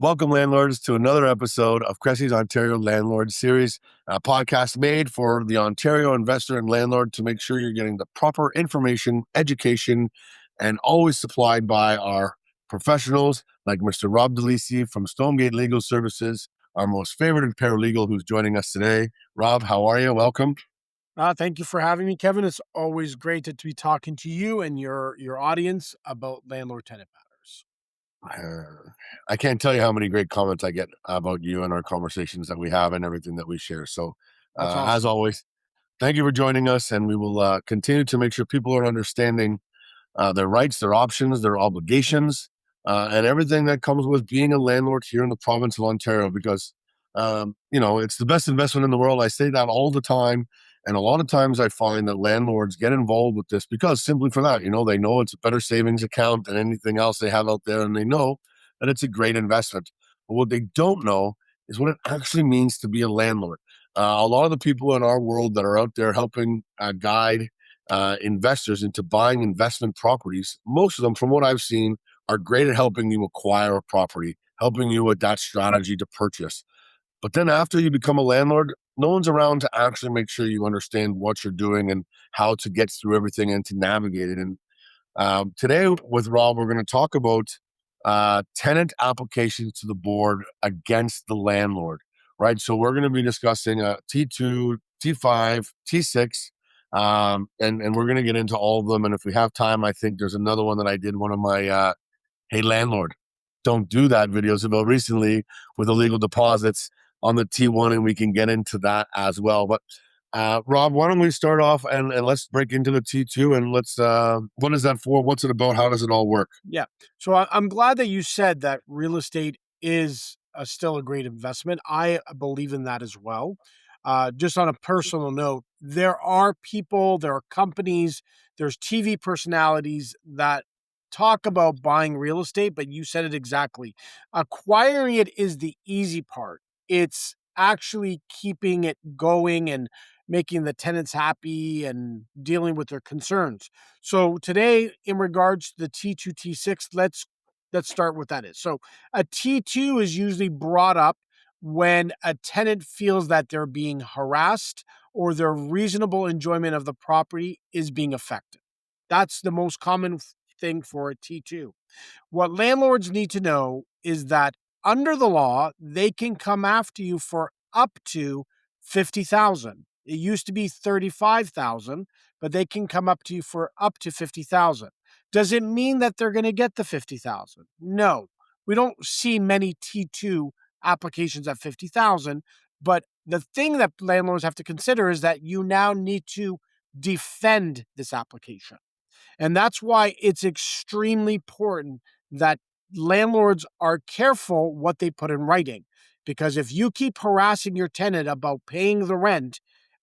Welcome, landlords, to another episode of Cressy's Ontario Landlords series, a podcast made for the Ontario investor and landlord to make sure you're getting the proper information, education, and always supplied by our professionals like Mr. Rob Di Lisi from Stonegate Legal Services, our most favorite paralegal who's joining us today. Rob, how are you? Welcome. Thank you for having me, Kevin. It's always great to be talking to you and your audience about landlord-tenant matters. I can't tell you how many great comments I get about you and our conversations that we have and everything that we share. So, That's awesome. as always, thank you for joining us, and we will continue to make sure people are understanding their rights, their options, their obligations, and everything that comes with being a landlord here in the province of Ontario, because, it's the best investment in the world. I say that all the time. And a lot of times I find that landlords get involved with this because simply for that, they know it's a better savings account than anything else they have out there. And they know that it's a great investment. But what they don't know is what it actually means to be a landlord. A lot of the people in our world that are out there helping guide investors into buying investment properties, most of them, from what I've seen, are great at helping you acquire a property, helping you with that strategy to purchase. But then after you become a landlord, no one's around to actually make sure you understand what you're doing and how to get through everything and to navigate it. And today with Rob, we're going to talk about tenant applications to the board against the landlord, right? So we're going to be discussing T2, T5, T6, and we're going to get into all of them. And if we have time, I think there's another one that I did one of my Hey Landlord, Don't Do That videos about recently with illegal deposits on the T1, and we can get into that as well. But Rob, why don't we start off and let's break into the T2 and let's, what is that for? What's it about? How does it all work? Yeah. So I'm glad that you said that real estate is still a great investment. I believe in that as well. Just on a personal note, there are people, there are companies, there's TV personalities that talk about buying real estate, but you said it exactly. Acquiring it is the easy part. It's actually keeping it going and making the tenants happy and dealing with their concerns. So today, in regards to the T2, T6, let's start with that is. So a T2 is usually brought up when a tenant feels that they're being harassed or their reasonable enjoyment of the property is being affected. That's the most common thing for a T2. What landlords need to know is that under the law, they can come after you for up to $50,000. It used to be $35,000, but they can come up to you for up to $50,000. Does it mean that they're going to get the $50,000? No. We don't see many T2 applications at $50,000, but the thing that landlords have to consider is that you now need to defend this application. And that's why it's extremely important that landlords are careful what they put in writing. Because if you keep harassing your tenant about paying the rent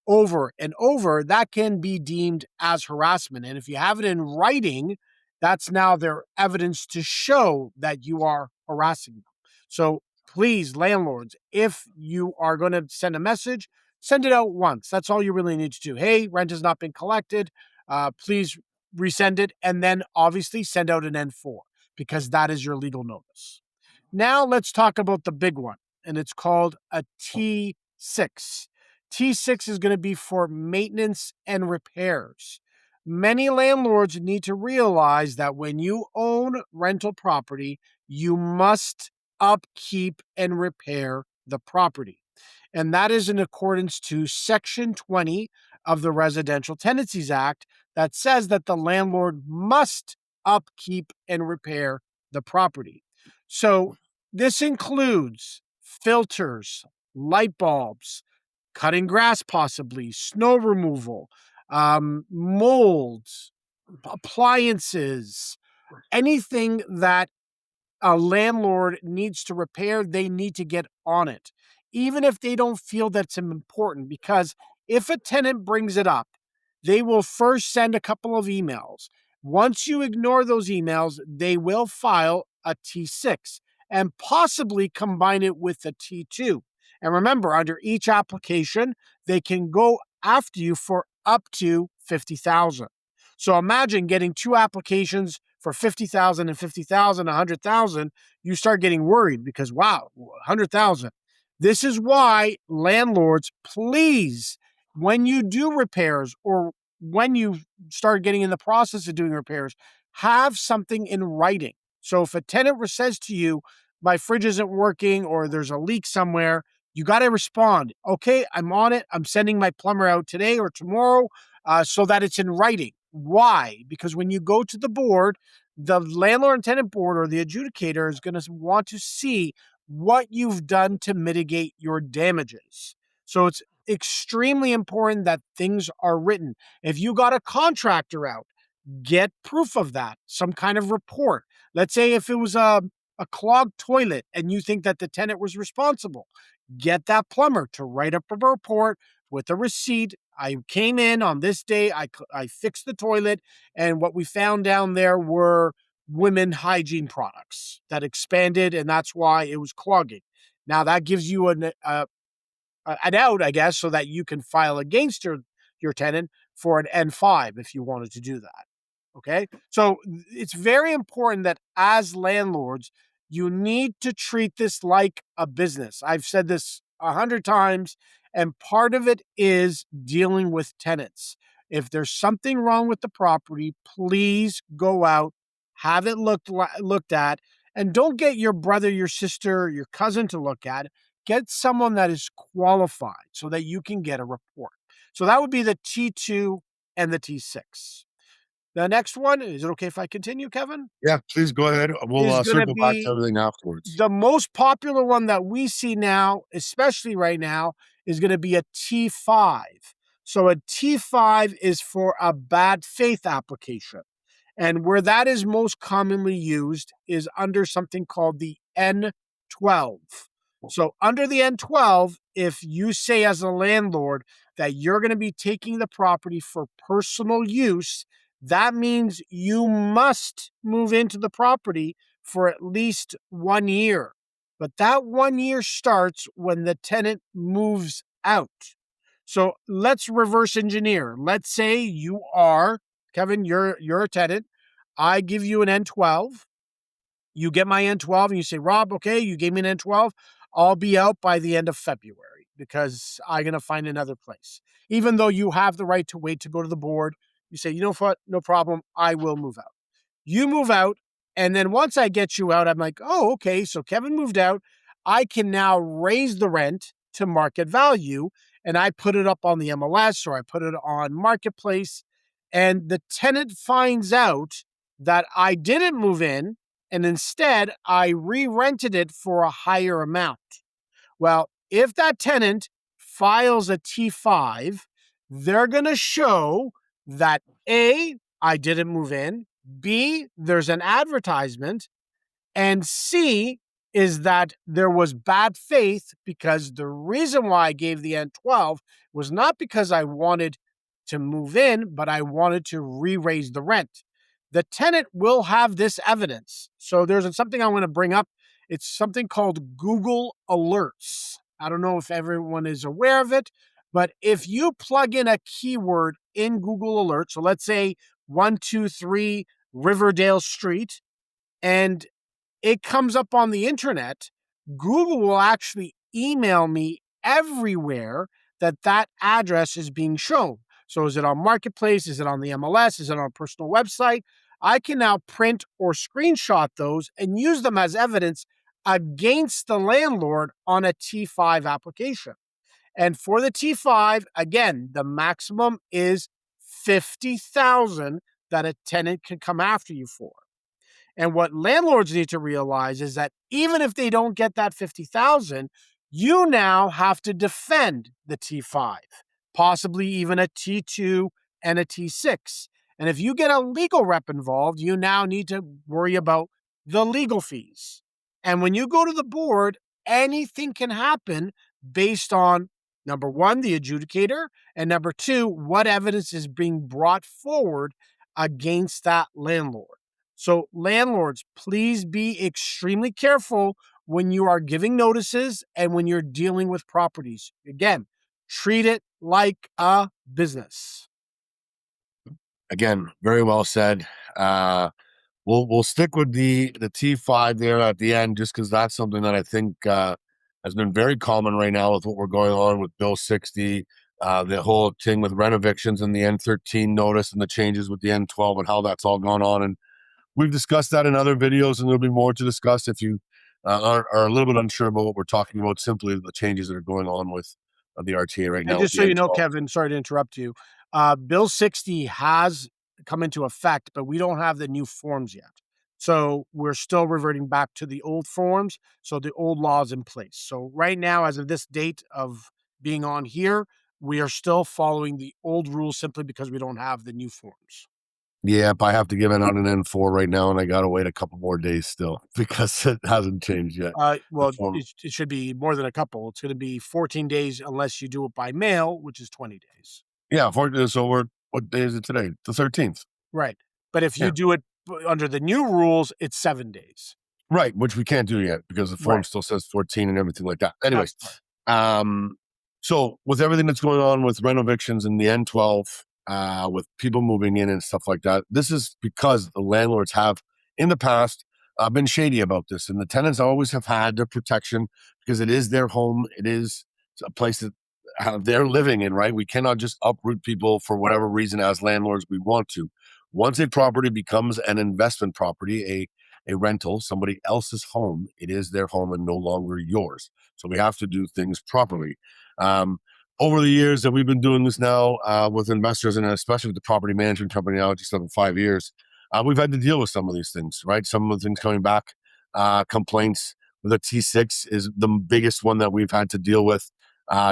over and over, that can be deemed as harassment. And if you have it in writing, that's now their evidence to show that you are harassing them. So please, landlords, if you are going to send a message, send it out once. That's all you really need to do. Hey, rent has not been collected. Please resend it, and then obviously send out an N4 because that is your legal notice. Now let's talk about the big one, and it's called a T6. T6 is going to be for maintenance and repairs. Many landlords need to realize that when you own rental property, you must upkeep and repair the property. And that is in accordance to Section 20 of the Residential Tenancies Act that says that the landlord must upkeep and repair the property. So this includes filters, light bulbs, cutting grass possibly, snow removal, molds, appliances, anything that a landlord needs to repair, they need to get on it, even if they don't feel that's important. Because if a tenant brings it up, they will first send a couple of emails. Once you ignore those emails, they will file a T6 and possibly combine it with a T2. And remember, under each application, they can go after you for up to $50,000. So imagine getting two applications for 50,000 and 50,000, 100,000, you start getting worried because, wow, 100,000. This is why landlords, please, when you do repairs or when you start getting in the process of doing repairs, have something in writing. So if a tenant says to you, my fridge isn't working or there's a leak somewhere, you got to respond. Okay, I'm on it. I'm sending my plumber out today or tomorrow, so that it's in writing. Why? Because when you go to the board, the landlord and tenant board or the adjudicator is going to want to see what you've done to mitigate your damages. So it's extremely important that things are written. If you got a contractor out, get proof of that, some kind of report. Let's say if it was a clogged toilet and you think that the tenant was responsible, get that plumber to write up a report with a receipt. I came in on this day, I fixed the toilet, and what we found down there were women hygiene products that expanded, and that's why it was clogging. Now that gives you an out, I guess, so that you can file against your tenant for an N5 if you wanted to do that. Okay. So it's very important that as landlords, you need to treat this like a business. I've said this 100 times, and part of it is dealing with tenants. If there's something wrong with the property, please go out, have it looked at, and don't get your brother, your sister, your cousin to look at it. Get someone that is qualified so that you can get a report. So that would be the T2 and the T6. The next one, is it okay if I continue, Kevin? Yeah, please go ahead. We'll Is going to circle back to be everything afterwards. the most popular one that we see now, especially right now, is going to be a T5. So a T5 is for a bad faith application. And where that is most commonly used is under something called the N12. So under the N12, if you say as a landlord that you're going to be taking the property for personal use, that means you must move into the property for at least 1 year. But that 1 year starts when the tenant moves out. So let's reverse engineer. Let's say you are, Kevin, you're a tenant. I give you an N12. You get my N12 and you say, Rob, okay, you gave me an N12. I'll be out by the end of February because I'm going to find another place. Even though you have the right to wait to go to the board, you say, you know what, no problem, I will move out. You move out, and then once I get you out, I'm like, oh, okay, so Kevin moved out. I can now raise the rent to market value, and I put it up on the MLS or I put it on Marketplace, and the tenant finds out that I didn't move in, and instead I re-rented it for a higher amount. Well, if that tenant files a T5, they're going to show that A, I didn't move in, B, there's an advertisement, and C is that there was bad faith because the reason why I gave the N12 was not because I wanted to move in, but I wanted to re-raise the rent. The tenant will have this evidence. So there's something I want to bring up. It's something called Google Alerts. I don't know if everyone is aware of it, but if you plug in a keyword in Google Alerts, so let's say 123 Riverdale Street, and it comes up on the internet, Google will actually email me everywhere that address is being shown. So is it on Marketplace? Is it on the MLS? Is it on a personal website? I can now print or screenshot those and use them as evidence against the landlord on a T5 application. And for the T5, again, the maximum is 50,000 that a tenant can come after you for. And what landlords need to realize is that even if they don't get that 50,000, you now have to defend the T5, possibly even a T2 and a T6. And if you get a legal rep involved, you now need to worry about the legal fees. And when you go to the board, anything can happen based on number one, the adjudicator, and number two, what evidence is being brought forward against that landlord. So landlords, please be extremely careful when you are giving notices and when you're dealing with properties. Again, treat it like a business. Again, very well said. We'll stick with the T5 there at the end, just because that's something that I think has been very common right now with what we're going on with Bill 60, the whole thing with rent evictions and the N13 notice and the changes with the N12 and how that's all gone on. And we've discussed that in other videos, and there'll be more to discuss if you are a little bit unsure about what we're talking about. Simply the changes that are going on with the RTA right And now with just the so you know, N12. Kevin, sorry to interrupt you. Bill 60 has come into effect, but we don't have the new forms yet. So we're still reverting back to the old forms. So the old laws in place. So right now, as of this date of being on here, we are still following the old rules simply because we don't have the new forms. Yep, I have to give in on an N4 right now, and I gotta wait a couple more days still because it hasn't changed yet. The Well, form, it should be more than a couple. It's going to be 14 days unless you do it by mail, which is 20 days. yeah. So we're what day is it today? The 13th. Right. But if you Yeah, do it under the new rules, it's 7 days. right. Which we can't do yet because the form Right. still says 14 and everything like that. Anyway, That's correct. um, so with everything that's going on with rent evictions and the N12, with people moving in and stuff like that, this is because the landlords have in the past been shady about this, and the tenants always have had their protection because it is their home. It is a place that they're living in, right? We cannot just uproot people for whatever reason as landlords we want to. Once a property becomes an investment property, a rental, somebody else's home, it is their home and no longer yours. So we have to do things properly. Um, Over the years that we've been doing this now with investors and especially with the property management company now, just over 5 years, we've had to deal with some of these things, right? Some of the things coming back, complaints with a T6 is the biggest one that we've had to deal with.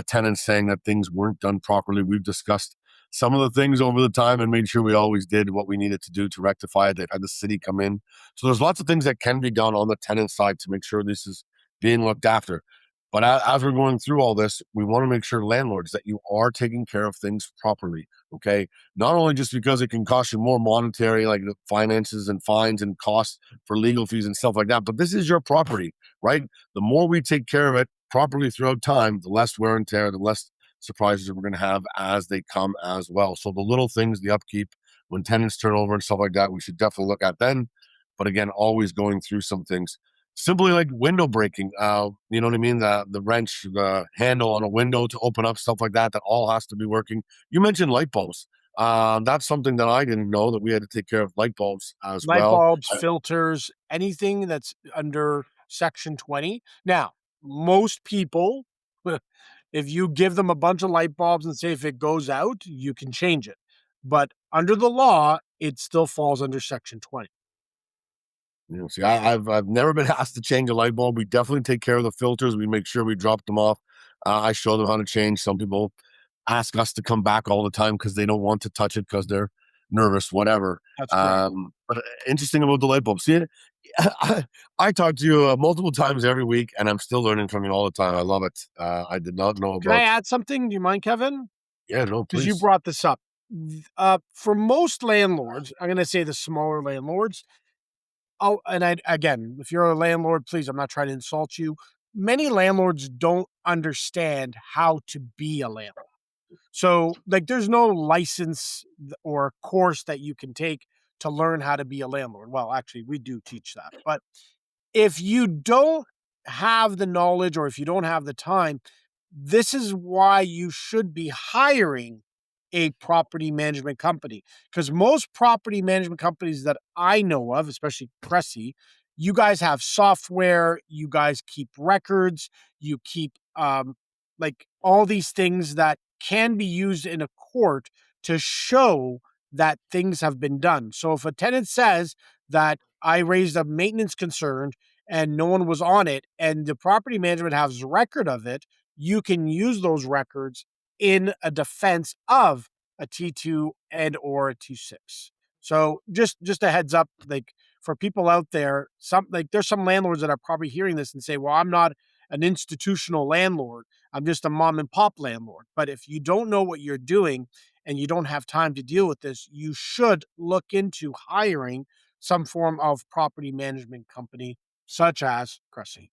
Tenants saying that things weren't done properly. We've discussed some of the things over the time and made sure we always did what we needed to do to rectify it. They've had the city come in. So there's lots of things that can be done on the tenant side to make sure this is being looked after. But as we're going through all this, we want to make sure landlords that you are taking care of things properly. Okay. Not only just because it can cost you more monetary, like the finances and fines and costs for legal fees and stuff like that, but this is your property, right? The more we take care of it properly throughout time, the less wear and tear, the less surprises that we're going to have as they come as well. So the little things, the upkeep, when tenants turn over and stuff like that, we should definitely look at then. But again, always going through some things simply like window breaking. You know what I mean? The wrench, the handle on a window to open up, stuff like that. That all has to be working. You mentioned light bulbs. That's something that I didn't know that we had to take care of light bulbs as Light well. bulbs, filters, anything that's under Section 20. Now, most people, if you give them a bunch of light bulbs and say if it goes out, you can change it. But under the law, it still falls under Section 20. You know, see, I've never been asked to change a light bulb. We definitely take care of the filters. We make sure we drop them off. I show them how to change. Some people ask us to come back all the time because they don't want to touch it because they're nervous, whatever. That's correct. But interesting about the light bulb. See, I talk to you multiple times every week, and I'm still learning from you all the time. I love it. I did not know Can I about. add something? Do you mind, Kevin? Yeah, no, Because you please. brought this up. For most landlords, I'm going to say the smaller landlords. Oh, and I again, if you're a landlord, please, I'm not trying to insult you. Many landlords don't understand how to be a landlord. So, like, there's no license or course that you can take to learn how to be a landlord. Well, actually, we do teach that. But if you don't have the knowledge or if you don't have the time, this is why you should be hiring a property management company. Because most property management companies that I know of, especially Cressy, you guys have software, you guys keep records, you keep like all these things that can be used in a court to show that things have been done. So if a tenant says that I raised a maintenance concern and no one was on it, and the property management has record of it, you can use those records in a defense of a T2 and or a T6. So just a heads up, like for people out there, some like there's some landlords that are probably hearing this and say, well, I'm not an institutional landlord. I'm just a mom and pop landlord. But if you don't know what you're doing and you don't have time to deal with this, you should look into hiring some form of property management company such as Cressy.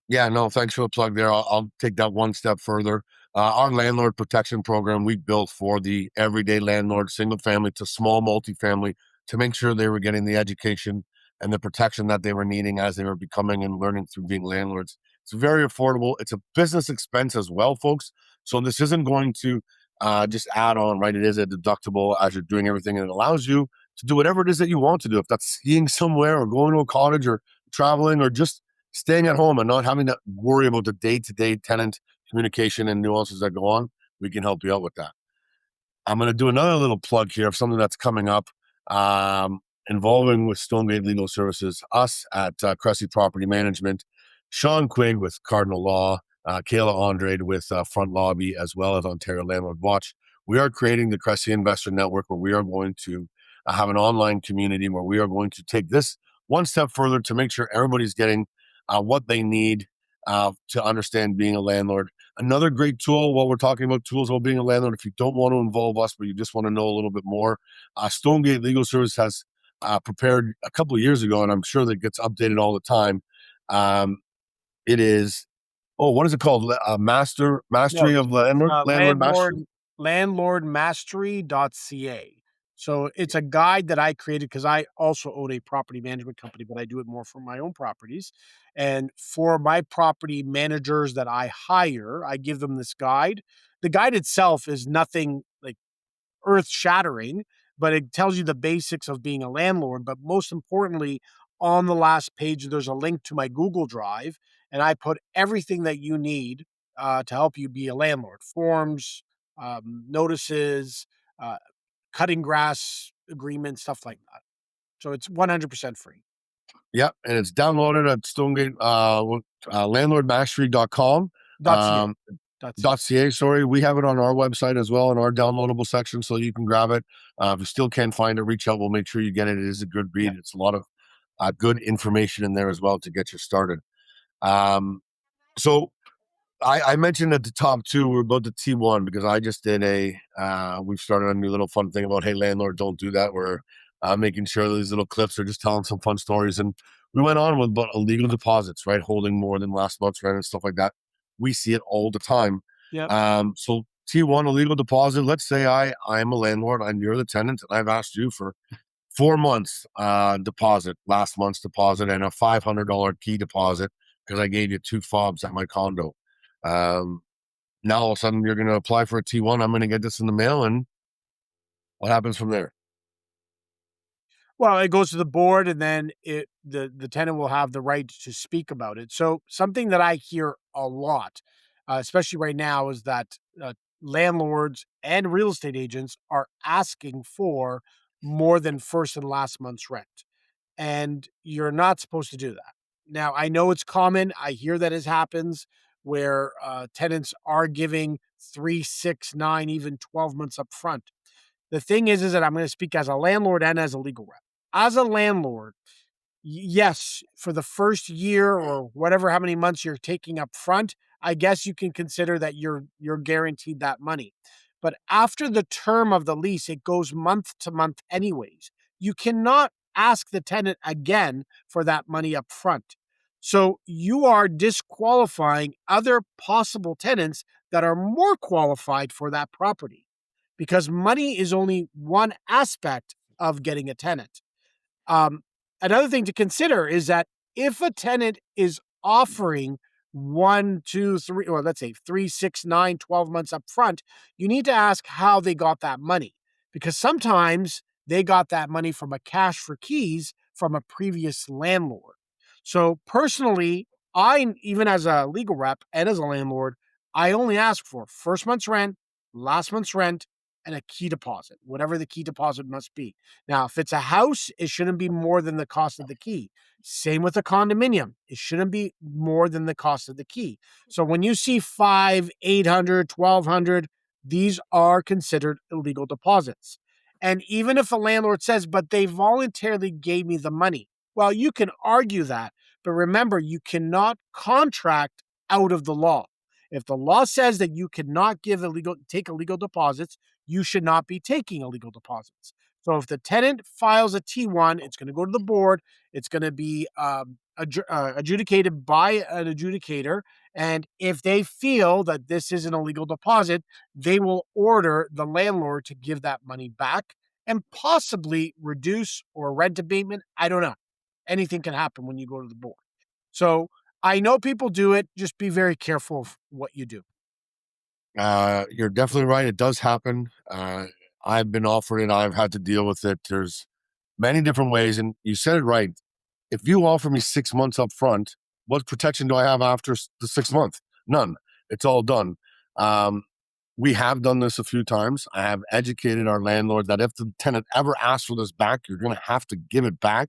Yeah, no, thanks for the plug there. I'll take that one step further. Our landlord protection program we built for the everyday landlord, single family to small multifamily. to make sure they were getting the education and the protection that they were needing as they were becoming and learning through being landlords. It's very affordable. It's a business expense as well, folks. So this isn't going to just add on, right? It is a deductible as you're doing everything, and it allows you to do whatever it is that you want to do. If that's skiing somewhere or going to a cottage or traveling or just staying at home and not having to worry about the day-to-day tenant communication and nuances that go on, we can help you out with that. I'm going to do another little plug here of something that's coming up involving with Stonegate Legal Services, us at Cressy Property Management, Sean Quigg with Cardinal Law, Kayla Andrade with Front Lobby, as well as Ontario Landlord Watch. We are creating the Cressy Investor Network, where we are going to have an online community where we are going to take this one step further to make sure everybody's getting what they need to understand being a landlord. Another great tool, while we're talking about tools while being a landlord, if you don't want to involve us, but you just want to know a little bit more, Stonegate Legal Service has prepared a couple of years ago, and I'm sure that gets updated all the time. It is, what is it called? No, Mastery of Landlord Mastery? landlordmastery.ca. So it's a guide that I created because I also own a property management company, but I do it more for my own properties. And for my property managers that I hire, I give them this guide. The guide itself is nothing like earth shattering, but it tells you the basics of being a landlord. But most importantly, on the last page, there's a link to my Google Drive, and I put everything that you need to help you be a landlord: forms, notices, uh, cutting grass agreements, stuff like that. So it's 100% free. Yep, and it's downloaded at Stonegate, landlordmastery.com. .ca. .ca, sorry. We have it on our website as well in our downloadable section, so you can grab it. If you still can't find it, reach out. We'll make sure you get it. It is a good read. Yeah. It's a lot of good information in there as well to get you started. So I mentioned at the top too, we're about the T1 because I just did we've started a new little fun thing about, hey, landlord, don't do that. We're making sure these little clips are just telling some fun stories. And we went on with about illegal deposits, right? Holding more than last month's rent and stuff like that. We see it all the time. Yep. So T1, illegal deposit. Let's say I'm a landlord and you're the tenant, and I've asked you for 4 months deposit, last month's deposit, and a $500 key deposit because I gave you 2 fobs at my condo. Now all of a sudden you're going to apply for a T1. I'm going to get this in the mail, and what happens from there? Well, it goes to the board, and then the tenant will have the right to speak about it. So something that I hear a lot, especially right now, is that landlords and real estate agents are asking for more than first and last month's rent, and you're not supposed to do that. Now, I know it's common. I hear that it happens where tenants are giving 3, 6, 9, even 12 months up front. The thing is that I'm going to speak as a landlord and as a legal rep. As a landlord, yes, for the first year or whatever, how many months you're taking up front, I guess you can consider that you're guaranteed that money. But after the term of the lease, it goes month to month anyways. You cannot ask the tenant again for that money up front. So you are disqualifying other possible tenants that are more qualified for that property because money is only one aspect of getting a tenant. Um, Another thing to consider is that if a tenant is offering 1, 2, 3, or let's say 3, 6, 9, 12 months up front, you need to ask how they got that money. Because sometimes they got that money from a cash for keys from a previous landlord. So personally, even as a legal rep and as a landlord, I only ask for first month's rent, last month's rent, and a key deposit, whatever the key deposit must be. Now, if it's a house, it shouldn't be more than the cost of the key. Same with a condominium. It shouldn't be more than the cost of the key. So when you see 5, 800, 1,200, these are considered illegal deposits. And even if a landlord says, but they voluntarily gave me the money, well, you can argue that. But remember, you cannot contract out of the law. If the law says that you cannot take illegal deposits, you should not be taking illegal deposits. So if the tenant files a T1, it's going to go to the board. It's going to be adjudicated by an adjudicator. And if they feel that this is an illegal deposit, they will order the landlord to give that money back. and possibly reduce or rent abatement. I don't know. Anything can happen when you go to the board. So I know people do it. Just be very careful of what you do. You're definitely right. It does happen. I've been offered it. I've had to deal with it. There's many different ways. And you said it right. If you offer me 6 months up front, what protection do I have after the 6 month? None. It's all done. Um, we have done this a few times. I have educated our landlord that if the tenant ever asks for this back, you're going to have to give it back.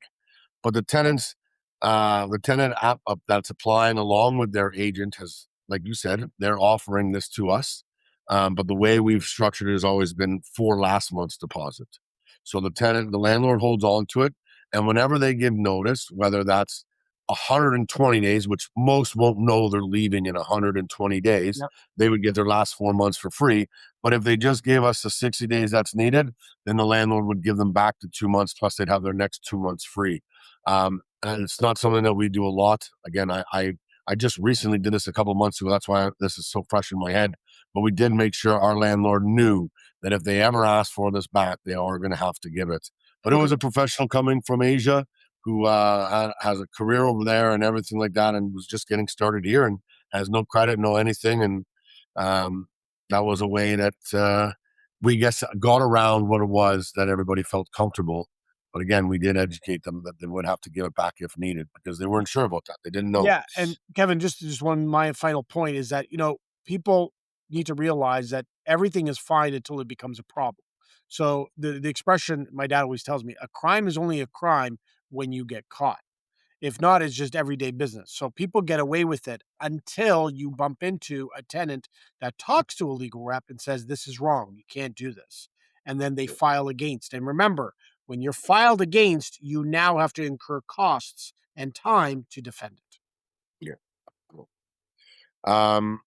But the tenant app that's applying along with their agent has, like you said, they're offering this to us. But the way we've structured it has always been for last month's deposit. So the landlord holds on to it. And whenever they give notice, whether that's 120 days, which most won't know they're leaving in 120 days, Yep. they would get their last 4 months for free. But if they just gave us the 60 days that's needed, then the landlord would give them back the 2 months, plus they'd have their next 2 months free. And it's not something that we do a lot. Again, I just recently did this a couple of months ago. That's why this is so fresh in my head. But we did make sure our landlord knew that if they ever asked for this back, they are going to have to give it. But it Okay. was a professional coming from Asia who has a career over there and everything like that, and was just getting started here and has no credit, no anything. And um, that was a way that we guess got around what it was that everybody felt comfortable. But again, we did educate them that they would have to give it back if needed because they weren't sure about that. They didn't know. Yeah, and Kevin, just one my final point is that people need to realize that everything is fine until it becomes a problem. So the expression my dad always tells me, a crime is only a crime when you get caught. If not, it's just everyday business. So people get away with it until you bump into a tenant that talks to a legal rep and says, this is wrong. You can't do this. And then they file against. And remember, when you're filed against, you now have to incur costs and time to defend it. Yeah. Cool. Um,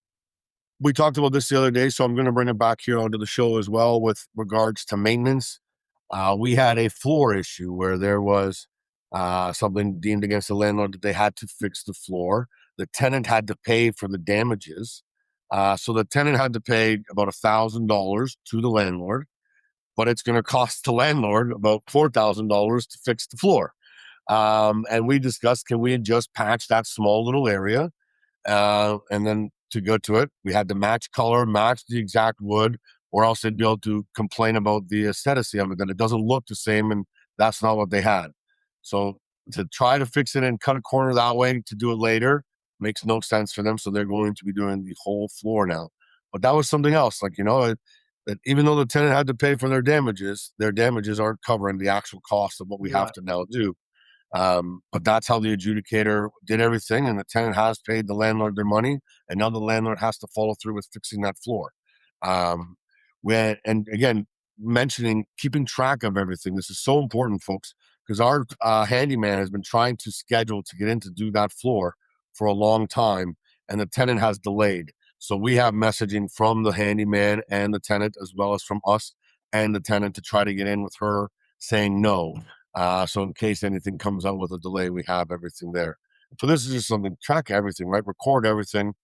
we talked about this the other day, so I'm going to bring it back here onto the show as well with regards to maintenance. We had a floor issue where there was something deemed against the landlord that they had to fix the floor. The tenant had to pay for the damages. So the tenant had to pay about $1,000 to the landlord, but it's going to cost the landlord about $4,000 to fix the floor. And we discussed, can we just patch that small little area? And then to go to it, we had to match color, match the exact wood, or else they'd be able to complain about the aesthetics of it, that it doesn't look the same, and that's not what they had. So to try to fix it and cut a corner that way to do it later makes no sense for them. So they're going to be doing the whole floor now. But that was something else. Like, that even though the tenant had to pay for their damages aren't covering the actual cost of what we You're have right. to now do. But that's how the adjudicator did everything, and the tenant has paid the landlord their money, and now the landlord has to follow through with fixing that floor. Um, and again, mentioning keeping track of everything. This is so important, folks, because our handyman has been trying to schedule to get in to do that floor for a long time, and the tenant has delayed. So we have messaging from the handyman and the tenant, as well as from us and the tenant, to try to get in with her saying no. So in case anything comes out with a delay, we have everything there. So this is just something, track everything, right? Record everything,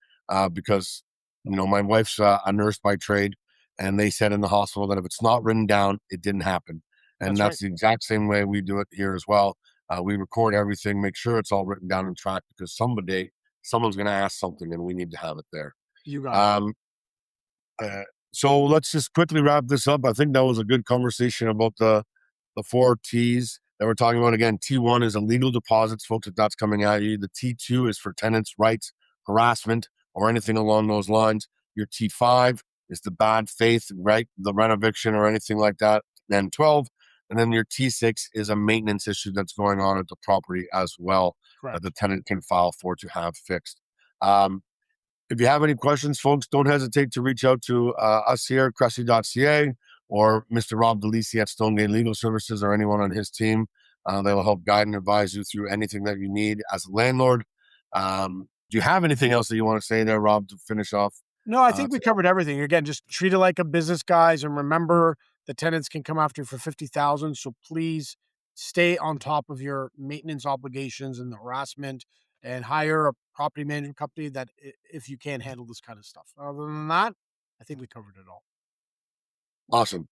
because my wife's a nurse by trade, and they said in the hospital that if it's not written down, it didn't happen, and That's right. that's the exact same way we do it here as well. We record everything, make sure it's all written down and tracked, because someone's going to ask something, and we need to have it there. You got it. Um, uh, so let's just quickly wrap this up. I think that was a good conversation about the four T's that we're talking about. Again, T1 is illegal deposits, folks, if that's coming at you. The T2 is for tenants' rights, harassment, or anything along those lines. Your T5 is the bad faith, right? The rent eviction or anything like that. Then 12. And then your T6 is a maintenance issue that's going on at the property as well that the Correct. tenant can file for to have fixed. Um, if you have any questions, folks, don't hesitate to reach out to us here at Cressy.ca or Mr. Rob Di Lisi at Stonegate Legal Services, or anyone on his team. They will help guide and advise you through anything that you need as a landlord. Do you have anything else that you want to say there, Rob, to finish off No, I think we today? covered everything. Again, just treat it like a business, guys, and remember the tenants can come after you for 50,000. So please stay on top of your maintenance obligations and the harassment, and hire a property management company that if you can't handle this kind of stuff. Other than that, I think we covered it all. Awesome.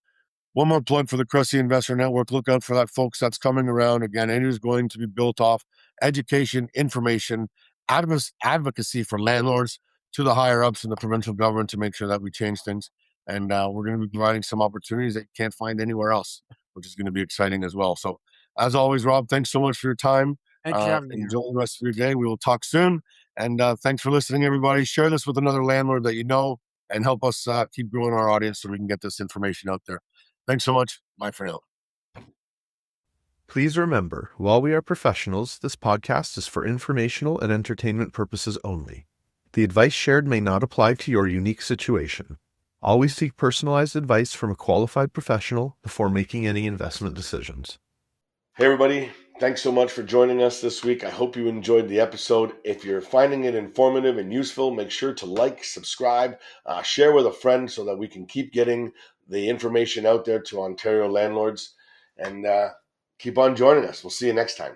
One more plug for the Crusty Investor Network. Look out for that, folks. That's coming around. Again, it is going to be built off education, information, advocacy for landlords to the higher ups in the provincial government to make sure that we change things. And we're going to be providing some opportunities that you can't find anywhere else, which is going to be exciting as well. So, as always, Rob, thanks so much for your time. Thanks for having me here. Enjoy the rest of your day. We will talk soon. And thanks for listening, everybody. Share this with another landlord that you know and help us keep growing our audience so we can get this information out there. Thanks so much. Bye for now. Please remember, while we are professionals, this podcast is for informational and entertainment purposes only. The advice shared may not apply to your unique situation. Always seek personalized advice from a qualified professional before making any investment decisions. Hey, everybody. Thanks so much for joining us this week. I hope you enjoyed the episode. If you're finding it informative and useful, make sure to like, subscribe, share with a friend so that we can keep getting the information out there to Ontario landlords. And keep on joining us. We'll see you next time.